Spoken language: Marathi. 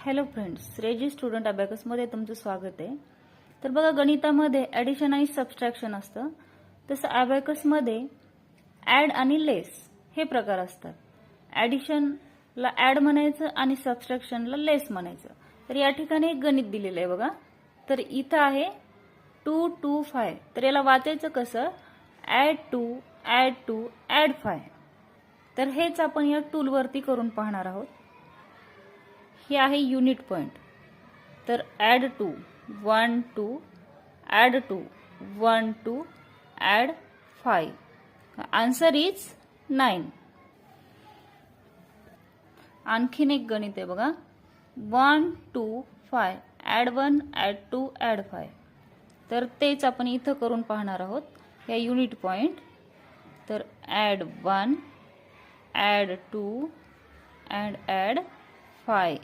हॅलो फ्रेंड्स, रेजी स्टुडंट अबॅकसमध्ये तुमचं स्वागत आहे। तर बघा, गणितामध्ये ॲडिशन आणि सबट्रॅक्शन असतं, तसं अबॅकसमध्ये ॲड आणि लेस हे प्रकार असतात। ॲडिशनला ॲड म्हणायचं आणि सबट्रॅक्शनला लेस म्हणायचं। तर या ठिकाणी एक गणित दिलेलं आहे बघा। तर इथं आहे 2 2 5। तर याला वाचायचं कसं? Add 2 add 2 add 5। तर हेच आपण या टूलवरती करून पाहणार आहोत। हे आहे युनिट पॉइंट। तर add 2 1 2 add 2 1 2 add 5। Answer is 9। आणखीन एक गणित आहे बघा, 1 2 5 ॲड 1 ॲड 2 ॲड 5। तर तेच आपण इथं करून पाहणार आहोत या युनिट पॉइंट। तर ॲड 1 ॲड 2 अँड ॲड 5।